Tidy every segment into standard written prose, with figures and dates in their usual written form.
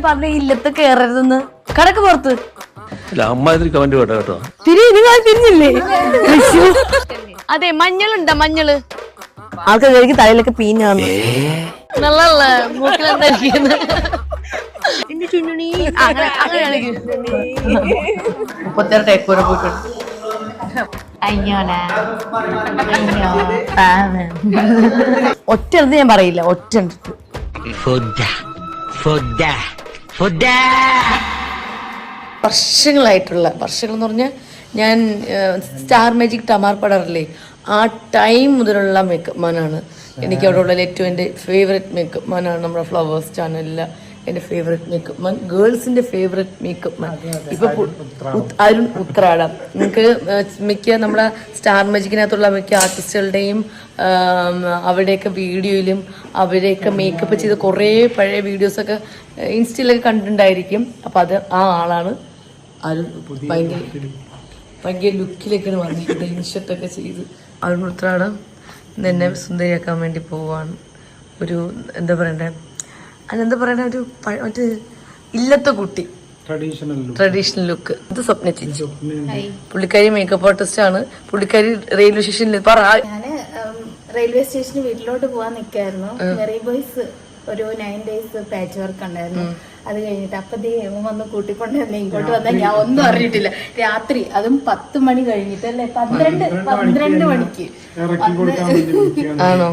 പറഞ്ഞ ഇല്ലത്ത് കേറരുതെന്ന് കടക്ക് പുറത്ത് അമ്മാതിരി കമന്റ് കേട്ടോ കേട്ടോ. തിരിഞ്ഞില്ലേ? അതെ മഞ്ഞളുണ്ടോ മഞ്ഞള്? ആൾക്കാർക്ക് തലയിലൊക്കെ പീഞ്ഞാന്ന് നല്ലല്ലേ മൂക്കിലെന്തായിരിക്കുന്നത് എന്റെ ചുണ്ണി അങ്ങനെ മുപ്പത്തേറെ ടൈപ്പ് വരെ പോയിട്ടുണ്ട്. ഒറ്റ ഞാൻ പറയില്ല ഒറ്റ വർഷങ്ങൾ എന്ന് പറഞ്ഞാൽ ഞാൻ സ്റ്റാർ മാജിക് ടമാർ പടറില്ലേ ആ ടൈം മുതലുള്ള മേക്കപ്പ് മാനാണ് എനിക്ക് അവിടെ ഉള്ള ഏറ്റവും എൻ്റെ ഫേവറേറ്റ് മേക്കപ്പ് മാനാണ് നമ്മുടെ ഫ്ലവേഴ്സ് ചാനലിലെ എൻ്റെ ഫേവറേറ്റ് മേക്കപ്പ് മാൻ, ഗേൾസിൻ്റെ ഫേവറേറ്റ് മേക്കപ്പ് മാൻ. ഇപ്പൊ അരുൺ ഉത്രാട. നിങ്ങൾക്ക് മിക്ക നമ്മുടെ സ്റ്റാർ മാജിക്കിനകത്തുള്ള മിക്ക ആർട്ടിസ്റ്റുകളുടെയും അവരുടെയൊക്കെ വീഡിയോയിലും അവരെയൊക്കെ മേക്കപ്പ് ചെയ്ത് കുറേ പഴയ വീഡിയോസൊക്കെ ഇൻസ്റ്റയിലൊക്കെ കണ്ടിട്ടുണ്ടായിരിക്കും. അപ്പം അത് ആ ആളാണ് അരുൺ. ഭയങ്കര ലുക്കിലേക്കാണ് വന്നിട്ട് ഇൻഷർട്ടൊക്കെ ചെയ്ത് അരുൺ ഉത്രാടം എന്നെ സുന്ദരിയാക്കാൻ വേണ്ടി പോവാണ്. ഒരു എന്താ പറയണ്ടേ ഒരു മറ്റേ ഇല്ലത്തെ കുട്ടി ട്രഡീഷണൽ ലുക്ക്. ഇത് സ്വപ്ന ചേച്ചി, പുള്ളിക്കാരി മേക്കപ്പ് ആർട്ടിസ്റ്റ് ആണ്. പുള്ളിക്കാരി റെയിൽവേ സ്റ്റേഷനിൽ റെയിൽവേ സ്റ്റേഷന് വീട്ടിലോട്ട് പോവാൻ നിൽക്കായിരുന്നു. മെറി ബോയ്സ് ഒരു 9 days പാച്ച് വർക്ക് ഉണ്ടായിരുന്നു. അത് കഴിഞ്ഞിട്ട് അപ്പതേ വന്ന് കൂട്ടിക്കൊണ്ടുവന്ന് ഇങ്ങോട്ട് വന്നാൽ ഞാൻ ഒന്നും അറിഞ്ഞിട്ടില്ല. രാത്രി അതും 10 മണി കഴിഞ്ഞിട്ട് അല്ലേ 12 മണിക്ക് ആണോ?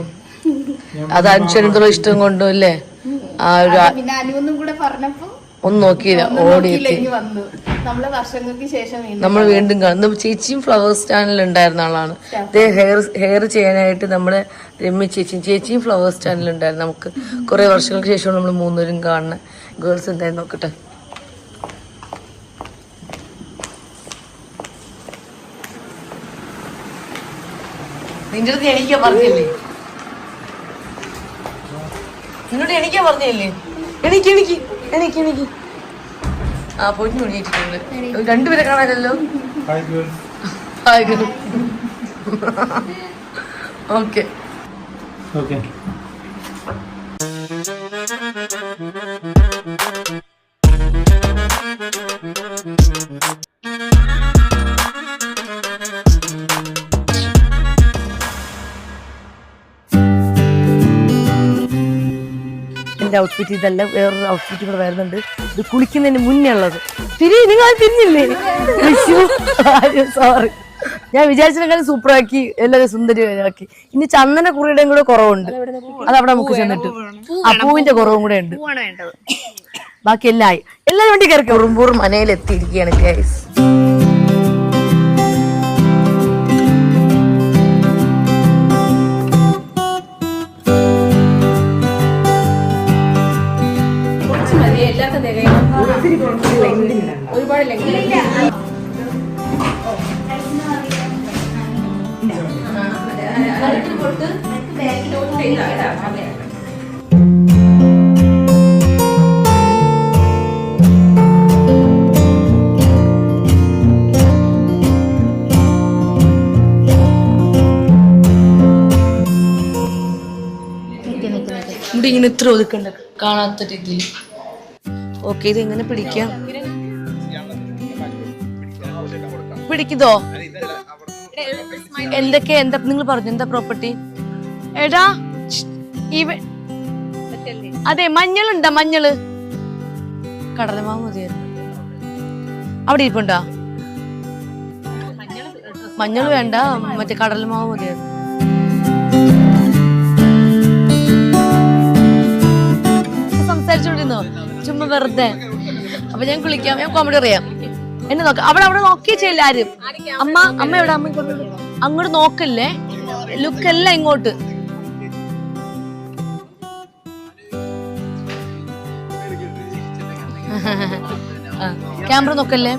അത് അനുസരിച്ചുള്ള ഇഷ്ടം കൊണ്ടും അല്ലേ? പിന്നെ അനുവൊന്നും കൂടെ പറഞ്ഞപ്പോ ഒന്നും നോക്കിയില്ല, ഓടിയെത്തി. നമ്മള് വർഷങ്ങൾക്ക് ശേഷം നമ്മൾ വീണ്ടും കാണുന്നു. ചേച്ചിയും ഫ്ലവേഴ്സ് ചാനലിൽ ഉണ്ടായിരുന്ന ആളാണ്. ഹെയർ ചെയ്യാനായിട്ട് നമ്മുടെ രമ്യ ചേച്ചിയും ഫ്ലവേഴ്സ് ചാനലിൽ ഉണ്ടായിരുന്നു. നമുക്ക് കുറെ വർഷങ്ങൾക്ക് ശേഷം നമ്മൾ മൂന്നുപേരും കാണുന്ന ഗേൾസ് എന്തായാലും നോക്കട്ടെ. നിന്റെ അടുത്ത് എണീക്കാൻ പറഞ്ഞില്ലേ? നിന്നോട് എണീക്കാൻ പറഞ്ഞില്ലേ? എണീക്ക്. ആ പൊന്നു എണീറ്റിട്ടുണ്ട്. രണ്ടുപേരെ കാണാനല്ലോ. ഓക്കെ എന്റെ ഔട്ട്ഫിറ്റ് ഇതല്ല, വേറൊരു ഔട്ട്ഫിറ്റ് കൂടെ വരുന്നുണ്ട്. ഇത് കുളിക്കുന്നതിന് മുന്നേ ഉള്ളത്. നിങ്ങൾ തിരിഞ്ഞില്ലേ? സോറി, ഞാൻ വിചാരിച്ചതിനേക്കാളും സൂപ്പറാക്കി, എല്ലാവരും സുന്ദരിയാക്കി. ഇനി ചന്ദന കുറിയുടെയും കൂടെ കുറവുണ്ട്. അതവിടെ നമുക്ക് ചെന്നിട്ട് ആ പൂവിന്റെ കുറവും കൂടെ ഉണ്ട്. ബാക്കി എല്ലാവരും വണ്ടി കയറി ഉറുമ്പൂർ മനയിലെത്തിയിരിക്കുകയാണ് ഗൈസ്. ഒരുപാട് ഇവിടെ ഇങ്ങനെ ഇത്ര ഒതുക്കണ്ട കാണാത്ത രീതിയിൽ. ഓക്കെ, ഇത് എങ്ങനെ പിടിക്കാം? പിടിക്കുന്നോ? എന്താ നിങ്ങൾ പറഞ്ഞു? എന്താ പ്രോപ്പർട്ടി? എടാ അതെ മഞ്ഞളുണ്ടോ? മഞ്ഞള് കടലമാവ് മതിയായിരുന്നു. അവിടെ ഇരിപ്പുണ്ടോ? മഞ്ഞൾ വേണ്ട, മറ്റേ കടലമാവ് മതിയായിരുന്നു. സംസാരിച്ചോണ്ടിരുന്നോ ചുമ്മാ വെറുതെ? അപ്പൊ ഞാൻ കുളിക്കാം, ഞാൻ കോമഡി അറിയാം. എന്നെ നോക്കാം. അവിടെ നോക്കിയേ ചെയ്യില്ല ആരും. അമ്മ എവിടെ? അമ്മ അങ്ങോട്ട് നോക്കല്ലേ, ലുക്കല്ല ഇങ്ങോട്ട്. ക്യാമറ നോക്കല്ലേ.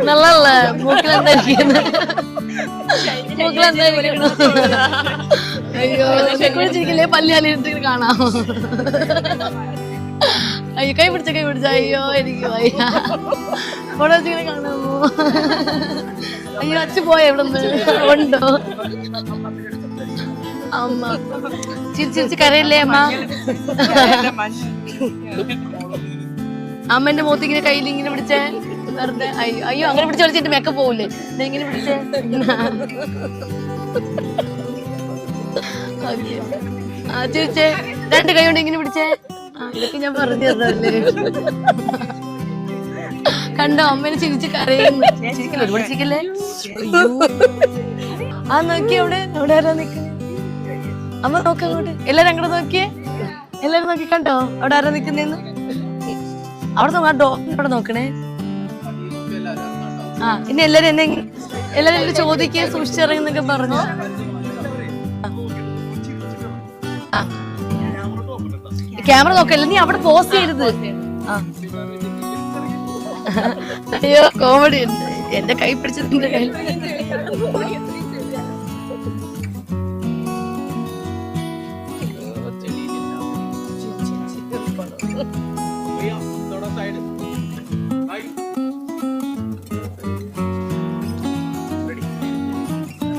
നല്ലല്ലേ? മൂക്കിലെന്തായിരിക്കുന്നത്? അയ്യോ കുളിച്ചിരിക്കില്ലേ? പല്ലിയാലിട്ട് കാണാം. അയ്യോ കൈ പിടിച്ച. അയ്യോ എനിക്ക് വയ്യ. ഫോട്ടോ വെച്ചിങ്ങനെ കാണാമോ? അയ്യോ അച്ഛൻ പോയ ഇവിടെ നിന്ന് ഉണ്ടോ? അമ്മ ചിരിച്ചിരിച്ച് കരയില്ലേ അമ്മ? അമ്മന്റെ മുഖത്ത് ഇങ്ങനെ കയ്യിൽ ഇങ്ങനെ പിടിച്ചേ വെറുതെ. അയ്യോ അങ്ങനെ പിടിച്ച് കളിച്ചിട്ട് മേക്കപ്പ് പോവില്ലേ? ഇങ്ങനെ പിടിച്ചേ. ചിരിച്ചേ, 2 കൈ കൊണ്ട് ഇങ്ങനെ പിടിച്ചേ. ഇതൊക്കെ ഞാൻ പറഞ്ഞു തന്നല്ലേ. കണ്ടോ അമ്മേനെ ചിരിച്ച് കരയുന്നു. ചിരിക്കല്ലേ, ഒരുപാട് ചിരിക്കല്ലേ? ആ നോക്കി അവിടെ ആരാ നിക്കുന്നത്? അമ്മ നോക്ക അങ്ങോട്ട്. എല്ലാരും അങ്ങോട്ട് നോക്കിയേ. എല്ലാരും നോക്കി കണ്ടോ അവിടെ ആരാ നിക്കുന്നെന്ന്? അവിടെ നോക്കാട്ടോ, അവിടെ നോക്കണേ. ആ ഇനി എല്ലാരും എല്ലാരും ചോദിക്കുക സൂക്ഷിച്ചിറങ്ങുന്നൊക്കെ പറഞ്ഞു. ക്യാമറ നോക്കല്ല, നീ അവിടെ പോസ്റ്റ് ചെയ്യരുത്. അയ്യോ കോമഡി ഉണ്ട്. എന്റെ കൈ പിടിച്ചതിന്റെ കയ്യിൽ.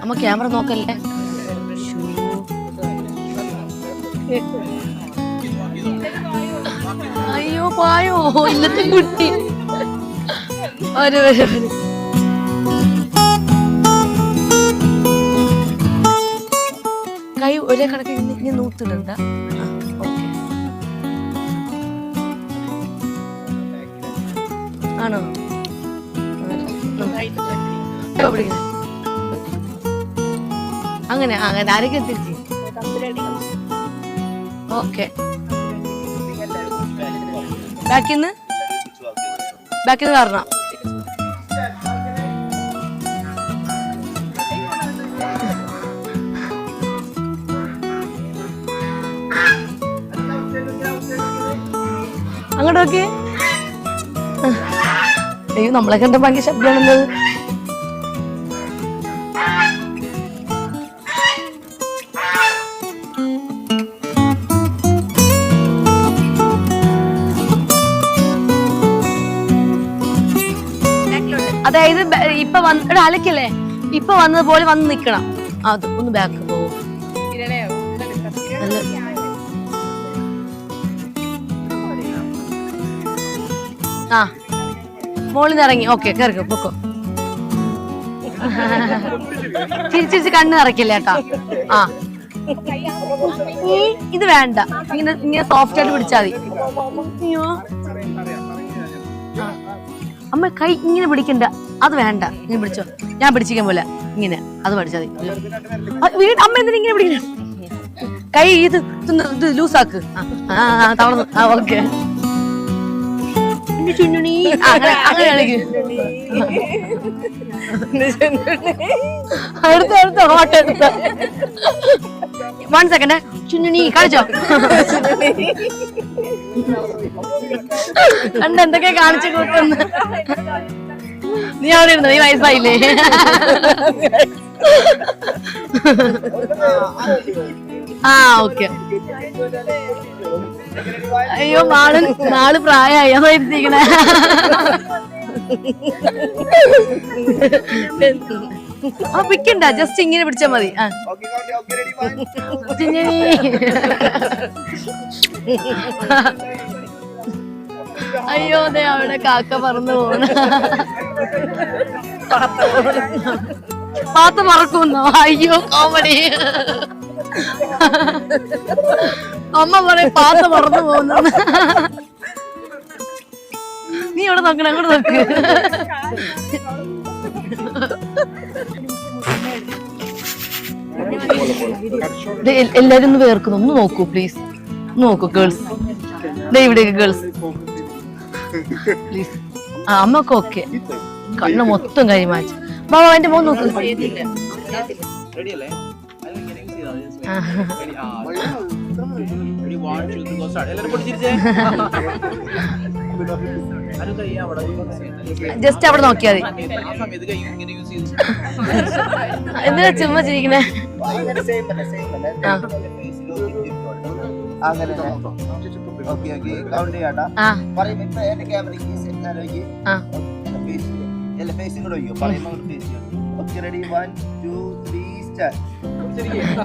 അമ്മ ക്യാമറ നോക്കല്ലേ. അയ്യോ പായോ ഇന്നത്തെ കുട്ടി. കൈ ഒരേ കണക്ക് ഇനി നൂത്തിടണ്ട. ആണോ? അങ്ങനെ അങ്ങനെ ആരൊക്കെ തിരിച്ച്. ഓക്കെ ബാക്കിന്ന് കാരണം അങ്ങോട്ട് നോക്കിയേ. അയ്യോ നമ്മളെ കണ്ട ഭയങ്കര ശബ്ദമാണെന്നത്. അതായത് ഇപ്പൊ വന്ന അലക്കല്ലേ, ഇപ്പൊ വന്നതുപോലെ വന്ന് നിക്കണം. അത് ഒന്ന് ബാക്ക് പോവും. ആ മോളിൽ നിന്ന് ഇറങ്ങി. ഓക്കെ കേറിക്കോ, പൊക്കോ. ചിരിച്ചിരിച്ച് കണ്ണ് നിറയ്ക്കില്ല കേട്ടാ. ആ ഇത് വേണ്ട, ഇങ്ങനെ സോഫ്റ്റ് ആയിട്ട് പിടിച്ചാൽ മതി. അയ്യോ അമ്മ കൈ ഇങ്ങനെ പിടിക്കണ്ട, അത് വേണ്ട. ഇങ്ങനെ പിടിച്ചോ, ഞാൻ പിടിച്ചിരിക്കാൻ പോലെ ഇങ്ങനെ അത് പഠിച്ചാൽ മതി. അമ്മ എന്തിനാ ഇങ്ങനെ പിടിക്കണം? കൈ ഇത് ലൂസാക്ക്. തളർന്നു. ആ ഓക്കെ. ചുണ്ണുണി അങ്ങനെ കളിക്കും. അടുത്ത ഹോട്ട് എടുത്ത 1 സെക്കൻഡ്. ചുണ്ണുണി കളിച്ചോ. കണ്ട് എന്തൊക്കെ കാണിച്ചു കൂട്ടുന്നു. നീ അവിടെ ഇരുന്നു, നീ വയസ്സായില്ലേ? ആ ഓക്കെ. അയ്യോ നാള് പ്രായമായി അതായിരിക്കണേ. ആ പിക്കണ്ട, ജസ്റ്റ് ഇങ്ങനെ പിടിച്ചാ മതി. അയ്യോ അതെ അവിടെ കാക്ക പറന്നു പോണ. പാത്ത പറക്കുന്നോ? അയ്യോ കോമഡി. അമ്മ പറയും പാത്ത പറന്നു പോകുന്നു. നീ ഇവിടെ നോക്കണം, അങ്ങോട്ട് നോക്ക്. എല്ലാരും ഒന്ന് വേർക്കുന്നു. ഒന്ന് നോക്കൂ പ്ലീസ്, നോക്കൂ ഗേൾസ്. ഇവിടെയൊക്കെ ഗേൾസ് പ്ലീസ്. ആ അമ്മക്ക് ഓക്കെ. കണ്ണ് മൊത്തം കൈമാറ്റി. ബാബാ എന്റെ മോൻ നോക്ക്. ജസ്റ്റ് അവിടെ നോക്കിയാ മതി. എന്തിനാ ചുമ്മാ ചിരിക്കണേ?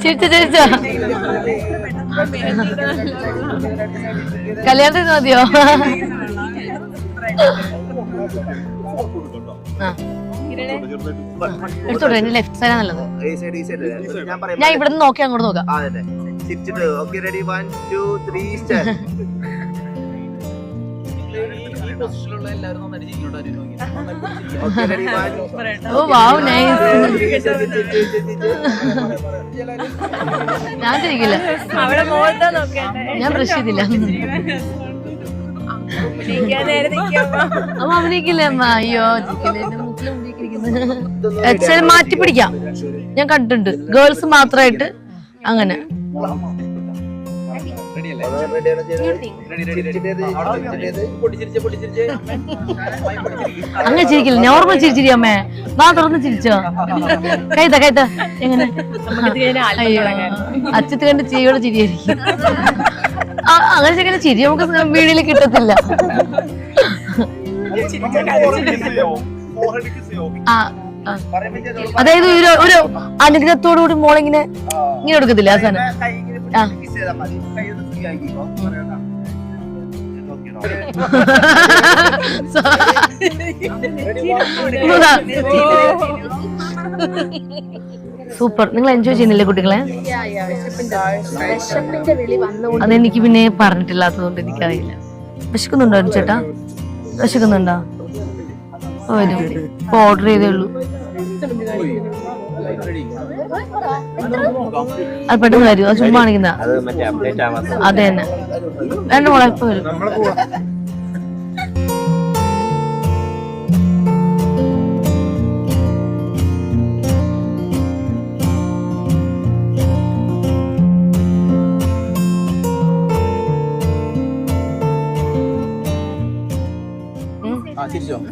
ചിരിച്ചോ കല്യാണത്തിന് മതിയോ? എടുത്തോട്ടെ, എന്റെ ലെഫ്റ്റ് സൈഡാ നല്ലത്. ഞാൻ ഇവിടെ നിന്ന് നോക്കി അങ്ങോട്ട് നോക്കാം. ഓ വാവ്, നൈസ്. ഞാൻ ചിരിക്കില്ല, ഞാൻ ബ്രഷ് ചെയ്തില്ല. അമ്മ അഭിനയിക്കില്ല അമ്മ. അയ്യോ എക്സൽ മാറ്റി പിടിക്കാം, ഞാൻ കണ്ടിട്ടുണ്ട്. ഗേൾസ് മാത്രമായിട്ട് അങ്ങനെ. അങ്ങനെ ചിരിക്കില്ല, നോർമൽ ചിരിച്ചിരി അമ്മേ. വാ തുറന്ന് ചിരിച്ചോ. കൈത്ത എങ്ങനെ? അയ്യോ അച്ഛത്ത് കണ്ട് ചിരിയോടെ ചിരിയായിരിക്കും. അങ്ങനെ ചെങ്ങനെ ചിരി നമുക്ക് വീഡിയോയിൽ കിട്ടത്തില്ല. അതായത് ഒരു അനുഗ്രഹത്തോടുകൂടി മോളിങ്ങനെ ഇങ്ങനെ എടുക്കത്തില്ല ആ സാധനം. സൂപ്പർ. നിങ്ങൾ എൻജോയ് ചെയ്യുന്നില്ലേ കുട്ടികളെ? അതെനിക്ക് പിന്നെ പറഞ്ഞിട്ടില്ലാത്തതുകൊണ്ട് എനിക്കറിയില്ല. വിശക്കുന്നുണ്ടോ ചേട്ടാ? വിശക്കുന്നുണ്ടോ? വരും, ഇപ്പൊ ഓർഡർ ചെയ്തേ ഉള്ളൂ. അത് പെട്ടെന്ന് വരും, അത് ചുമ്മാ കാണിക്കുന്ന. അതെ തന്നെ, വേണ്ട മോളെ ഇപ്പൊ വരും.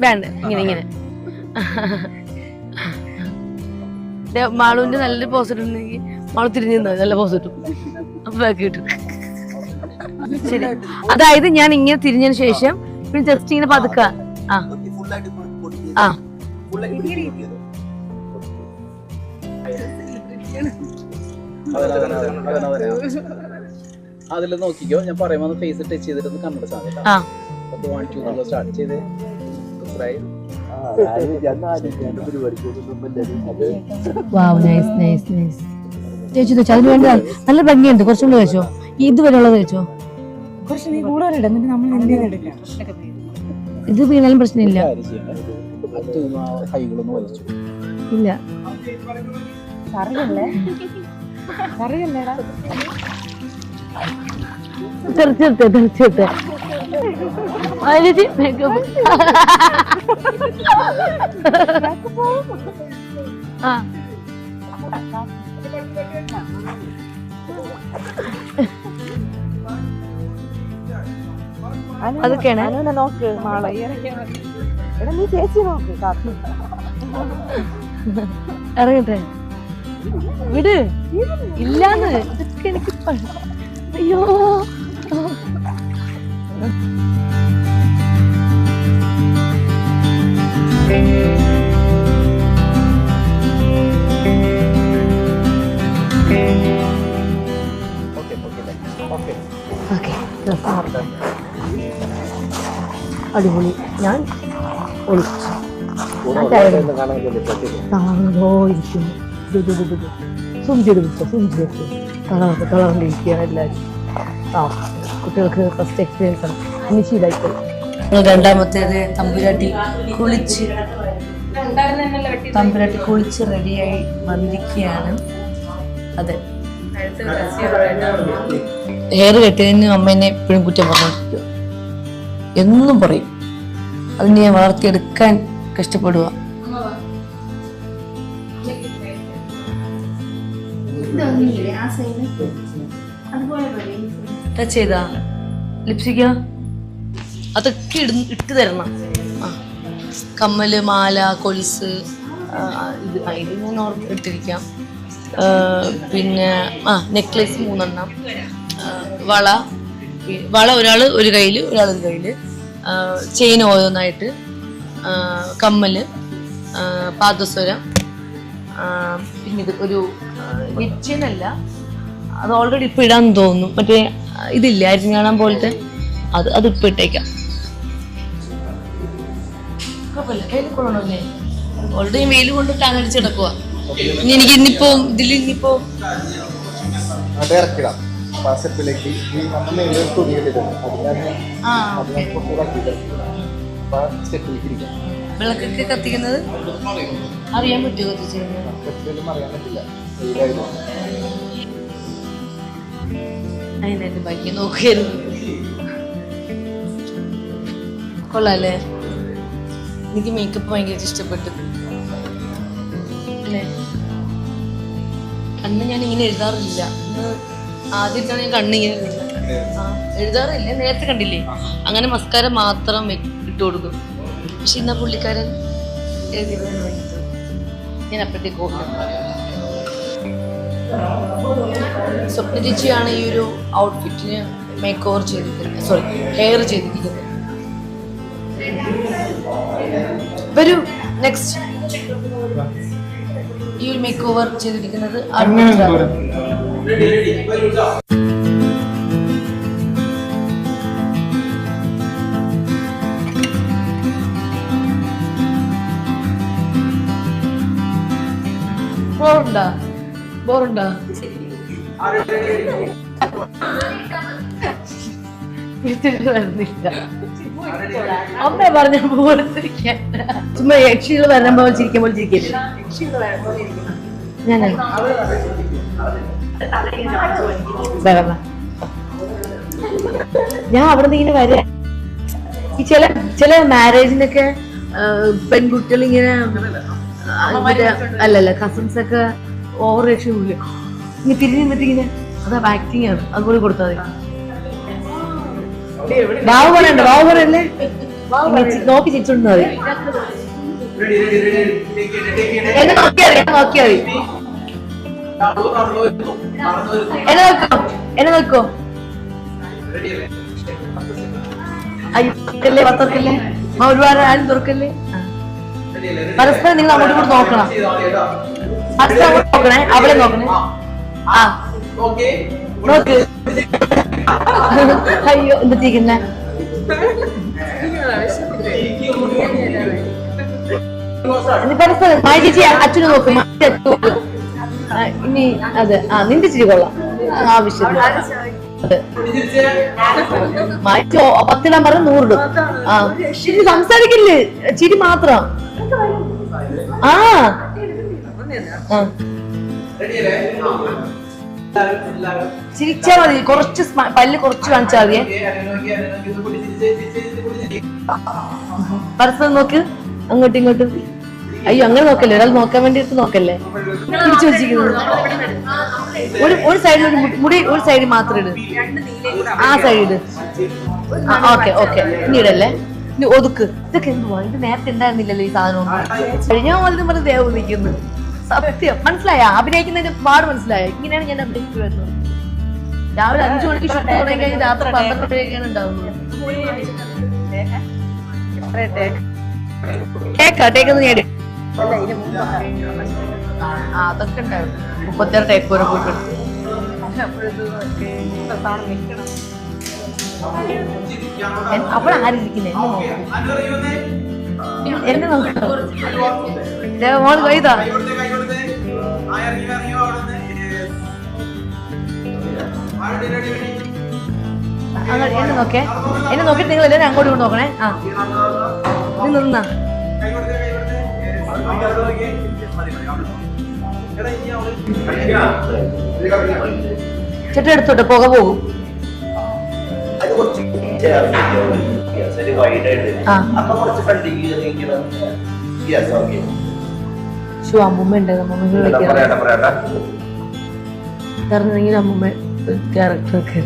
വേണ്ട, ഇങ്ങനെ മാളുവിന്റെ നല്ലൊരു പോസിറ്റീവ് ഉണ്ടെങ്കിൽ മാളു തിരിഞ്ഞു നിന്നാ നല്ല പോസിറ്റീവ്. അപ്പൊ ബാക്കി കിട്ടും. ശരി, അതായത് ഞാൻ ഇങ്ങനെ തിരിഞ്ഞതിന് ശേഷം പിന്നെ ജസ്റ്റ് ഇങ്ങനെ പതുക്ക. അതിൽ നോക്കിക്കോ, ഞാൻ പറയുമ്പോൾ ഫേസ് ടച്ച് ചെയ്തിട്ട് കണ്ണട സാധനം. സ്റ്റാർട്ട് ചെയ്ത് ചേച്ചി തേച്ചോ, അതിന് വേണ്ട നല്ല ഭംഗിയുണ്ട്. കുറച്ചും കൂടെ തേച്ചോ, ഇതുവരെയുള്ളത് തേച്ചോ. ഇത് വീണാലും പ്രശ്നമില്ല. ഇല്ല തെറിച്ചെടുത്തേ അതൊക്കെയാണ്. നോക്ക് മാള, നീ ചേച്ചി നോക്ക്. ഇറങ്ങട്ടെ, വിട്. ഇല്ലാന്ന് ഇതൊക്കെ എനിക്ക്. അയ്യോ അടിപൊളി. ഞാൻ ഒളിച്ചു തളർന്നിരിക്കുകയാണ് എല്ലാവരും. കുട്ടികൾക്ക് ഫസ്റ്റ് എക്സ്പീരിയൻസ് ആണ്, ഇനി ശീലമായിപ്പോയി. രണ്ടാമത്തേത് തമ്പുരാട്ടി കുളിച്ച് റെഡിയായി വന്നിരിക്കുകയാണ്. അതെ, ഹെയർ കെട്ടിയതിന് അമ്മ എന്നെ എപ്പോഴും കുറ്റം പറഞ്ഞോണ്ടിരിക്കുക, എന്നും പറയും. അതിന് ഞാൻ വളർത്തിയെടുക്കാൻ കഷ്ടപ്പെടുക. ടച്ച് ചെയ്താ ലിപ്സ്റ്റിക്ക അതൊക്കെ ഇട്ട് തരണം. കമ്മല്, മാല, കൊലുസ്, ഇത് ഞാൻ ഓർമ്മ ഇട്ടിരിക്കാം. പിന്നെ നെക്ലേസ് 3 എണ്ണം, വള ഒരാൾ ഒരു കയ്യിൽ, ഒരാൾ ഒരു കയ്യിൽ, ചെയിൻ ഓരോന്നായിട്ട്, കമ്മല്, പാദസരം, പിന്നെ ഇത് ഒരു കിച്ചനല്ല, അത് ഓൾറെഡി ഇപ്പൊ ഇടാന്ന് തോന്നുന്നു. മറ്റേ ഇതില്ല അരിഞ്ഞാണം പോലത്തെ, അതിപ്പോ ഇട്ടേക്കാം. കുഴപ്പമില്ല, ഓൾറെഡി വെയിൽ കൊണ്ടിട്ട് അങ്ങടിച്ച് കിടക്കുക. എനിക്ക് ഇന്നിപ്പോ ഇതിലിപ്പോ വിളക്കൊക്കെ കത്തിക്കുന്നത് അറിയാൻ പറ്റുമോ? കത്തിച്ചിരുന്നത് അതിനെ ബാക്കി നോക്കിയായിരുന്നു. കൊള്ളാല്ലേ? എനിക്ക് മേക്കപ്പ് ഭയങ്കര ഇഷ്ടപ്പെട്ടു അല്ലേ. കണ്ണ് ഞാൻ ഇങ്ങനെ എഴുതാറില്ല. ആദ്യമായിട്ടാണ് ഞാൻ കണ്ണ് ഇങ്ങനെ എഴുതാറില്ല. നേരത്തെ കണ്ടില്ലേ, അങ്ങനെ മസ്കാര മാത്രം ഇട്ട് കൊടുക്കും. പക്ഷെ ഇന്നാ പുള്ളിക്കാരൻ എഴുതിയിരുന്നു. ഞാൻ അപ്പോഴത്തേക്ക് ഓർക്കും. സ്വപ്ന ചേച്ചിയാണ് ഈ ഒരു ഔട്ട്ഫിറ്റിന് മേക്ക് ഓവർ ചെയ്തിരിക്കുന്നത്, സോറി ഹെയർ ചെയ്തിരിക്കുന്നത്. വരൂ നെക്സ്റ്റ്. ഈ ഒരു മേക്ക് ഓവർ ചെയ്തിരിക്കുന്നത് ബോറുണ്ടാ? വരുന്നില്ല. അമ്മ പറഞ്ഞ പോലത്തിരിക്കാൻ ചുമ്മാ യക്ഷികൾ വരുമ്പോ ചിരിക്കുമ്പോൾ ചിരിക്കില്ല. ഞാൻ അവിടെ നിന്ന് ഇങ്ങനെ വരാ. ഈ ചില മാരേജിനൊക്കെ പെൺകുട്ടികൾ ഇങ്ങനെ അല്ലല്ല കസിൻസ് ഒക്കെ ഓവർ റേഷ്യോ ഇല്ല, ഇങ്ങനെ തിരിഞ്ഞു നിന്നിട്ടിങ്ങനെ. അതാ ആക്ടിങ് ആണ്, അതുപോലെ കൊടുത്താൽ മതി. ബാബു പറയല്ലേ, നോക്കി ചിരിച്ചോണ്ട് മതി. എന്നെ നോക്കിയാ മതി. എന്നെ നോക്കോ. അയ്യല്ലേ പത്തർക്കല്ലേ, ഒരുപാട് ആരും തുറക്കല്ലേ. പരസ്പരം നിങ്ങൾ അങ്ങോട്ടും കൂടെ നോക്കണം. പരസ്പരം അങ്ങോട്ട് നോക്കണേ, അവിടെ നോക്കണേ. ആ നോക്ക്. അയ്യോ എന്താ ചെയ്യുന്നേ? പരസ്പരം മായ ചേച്ചി അച്ഛന് നോക്കും. ഇനി അതെ, നിന്റെ ചിരി കൊള്ളാം. ആവശ്യം മാറ്റോ 10 ഇടാൻ പറഞ്ഞ 100 ഇടും. ചിരി സംസാരിക്കില്ലേ, ചിരി മാത്രം. ചിരിച്ചാ മതി. കുറച്ച് പല്ല് കുറച്ച് കാണിച്ചാൽ മതിയെ. പരസ്പരം നോക്ക്, അങ്ങോട്ടും ഇങ്ങോട്ടും. അയ്യോ അങ്ങനെ നോക്കല്ലേ, ഒരാൾ നോക്കാൻ വേണ്ടിട്ട് നോക്കല്ലേ. തിരിച്ചു വെച്ചിരിക്കുന്നത് ഒരു സൈഡിൽ ഒരു മുടി, ഒരു സൈഡിൽ മാത്രം ഇട്. ആ സൈഡ് ഓക്കെ. ഇനി ഇടല്ലേ, ഇനി ഒതുക്ക്. ഇതൊക്കെ എന്തുവാ, ഇത് നേരത്തെ ഉണ്ടായിരുന്നില്ലല്ലോ ഈ സാധനം. കഴിഞ്ഞാൽ മതി പറഞ്ഞ് ദേവ് നിൽക്കുന്നു. സത്യം മനസ്സിലായ, അഭിനയിക്കുന്നതിന്റെ പാട് മനസ്സിലായ. ഇങ്ങനെയാണ് ഞാൻ അഭിനയിച്ചു വരുന്നത്. രാവിലെ 5 മണിക്ക് ഷൂട്ട് കഴിഞ്ഞ് രാത്രി 12 മണിയൊക്കെയാണ് ഉണ്ടാവുന്നത്. ടേക്കൊന്ന് നേടി അതൊക്കെ ഉണ്ടായിരുന്നു. 36 ടേക്ക് വരെ പോയിട്ട് അപ്പോൾ ആരിയിരിക്കുന്നേ എന്നെ നോക്കോ. മോള് കൈതാ എന്നെ നോക്കേ. എന്നെ നോക്കിട്ട് നിങ്ങൾ എല്ലാവരും അങ്ങോട്ടും ഇങ്ങോട്ട് നോക്കണേ. നീ നിന്നാ ചേട്ടൻ എടുത്തോട്ടെ, പുക പോകും. അമ്മൂമ്മ ഉണ്ട്, അമ്മൂമ്മ ഇറങ്ങി. അമ്മൂമ്മ ക്യാരക്ടറൊക്കെ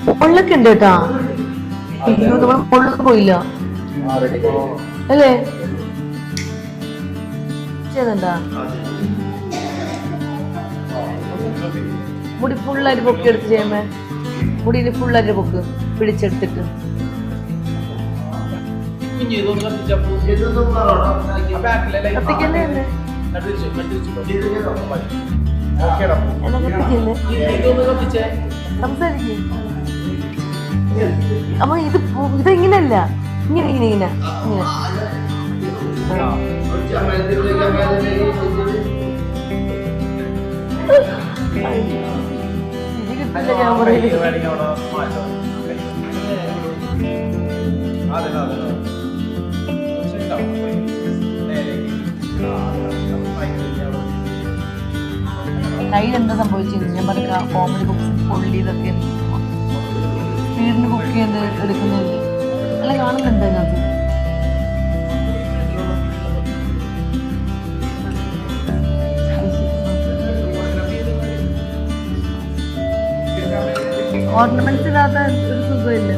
മുകളിലൊക്കെ ഉണ്ട് കേട്ടാ. നമ്മള് മുകളിലൊക്കെ പോയില്ല അല്ലേ? ചെയ്തണ്ടാ മുടി ഫുള്ളായിട്ട് പൊക്കി എടുത്ത് ചെയ്യുമ്പോ മുടിയിൽ ഫുള്ളായിട്ട് പൊക്ക്. പിടിച്ചെടുത്തിട്ട്. കത്തിക്കല്ലേ എന്നെ? സംസാരിക്കേ. അമ്മ ഇതെങ്ങനല്ല, ഇങ്ങനെ ഇങ്ങനെ ഇങ്ങനെ ഇങ്ങനെ. കയ്യിൽ എന്താ സംഭവിച്ചത്? ഞാൻ പറയാം, കോമഡി ബുക്സ് പൊള്ളി ഇതൊക്കെ സ്പീഡിന് കുക്ക് ചെയ്ത് എടുക്കുന്നില്ല. അല്ല കാണുന്നുണ്ട് അതിനകത്ത്. ഓർണമെന്റ്സ് ഇല്ലാത്ത ഒരു സുഖമില്ല.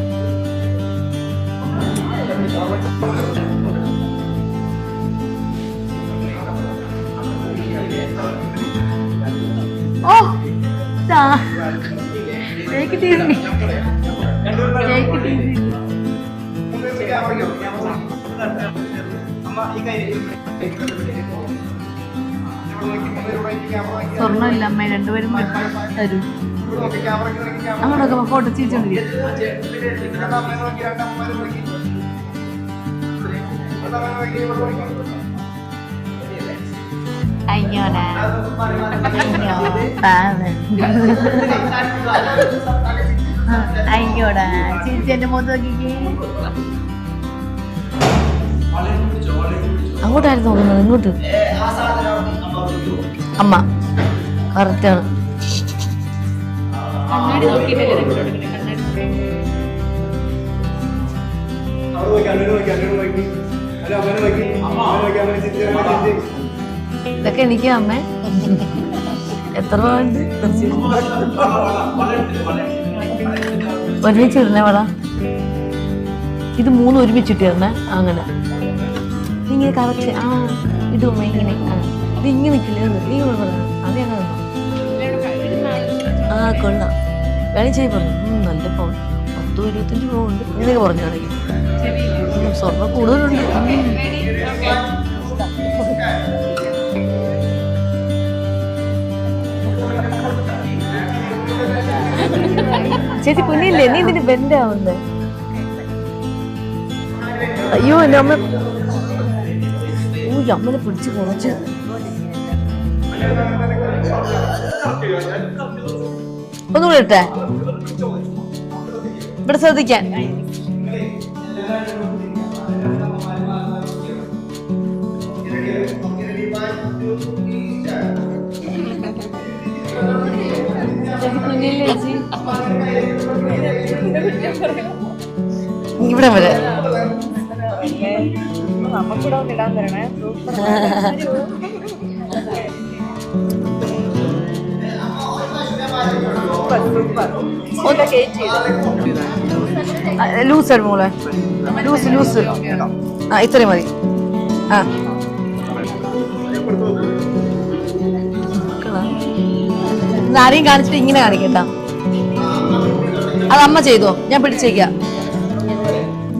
ഓ take it easy. Take it easy. സ്വർണ്ണമില്ല അമ്മ, രണ്ടുപേരും തരും. അങ്ങോട്ടൊക്കെ ഫോട്ടോ ചിരിച്ചോണ്ടിരിക്കും. അയ്യോടാ അയ്യോടാ ചിരിച്ച് എന്റെ മുഖത്ത് നോക്കിക്കേ. അങ്ങോട്ടായിരുന്നു നോക്കുന്നത്, ഇങ്ങോട്ട്. അമ്മ കറക്റ്റാണ്. ഇതൊക്കെ എനിക്ക് അമ്മ എത്ര രൂപ ഒരുമിച്ചിരുന്നേ വള? ഇത് 3 ഒരുമിച്ചിട്ടിരുന്നേ. അങ്ങനെ ഇങ്ങനെ കറക്റ്റ്. ആ ഇത് ഇങ്ങനെ, ഇത് ഇങ്ങനെ നിൽക്കില്ലേ? നീ പറഞ്ഞു അത് ഞങ്ങൾ കൊള്ളാം. വേണേ ചെയ്ത് പറഞ്ഞു നല്ല പവൻ 10-25 രൂപ ഉണ്ട് ഇങ്ങനെയൊക്കെ പറഞ്ഞാണെങ്കിൽ. സ്വർണ്ണം കൂടുതലുണ്ട്. ചേച്ചി കുഞ്ഞില്ലേ, നീ ഇതിന് ബെൻഡാവുന്നേ? അയ്യോ എന്റെ അമ്മ, അമ്മനെ പിടിച്ച് കുറച്ച്. ഒന്നുകൂടെ ഇട്ടേ, ഇവിടെ ശ്രദ്ധിക്കാൻ. ഇവിടെ വരെ നമുക്കിവിടെ ഇടാൻ തരണേ. ലൂസ് ആണ് മോളെ, ലൂസ് ലൂസ്. ആ ഇത്രയും മതി. ആ ആരെയും കാണിച്ചിട്ട് ഇങ്ങനെ കാണിക്കണ്ട. അത് അമ്മ ചെയ്തോ, ഞാൻ പിടിച്ചേക്കാം.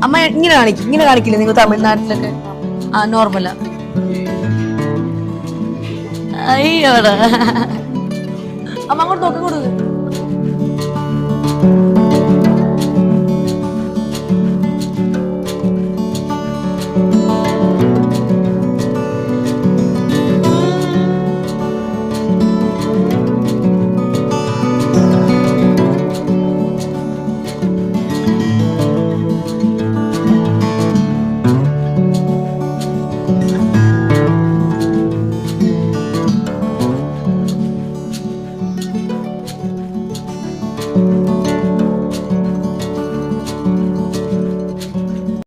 അമ്മ ഇങ്ങനെ കാണിക്കും. ഇങ്ങനെ കാണിക്കില്ലേ നിങ്ങൾ തമിഴ്നാട്ടിലൊക്കെ? ആ നോർമലാ. അയ്യോടാ അമ്മ അങ്ങോട്ട് നോക്കി കൊടുക്ക്.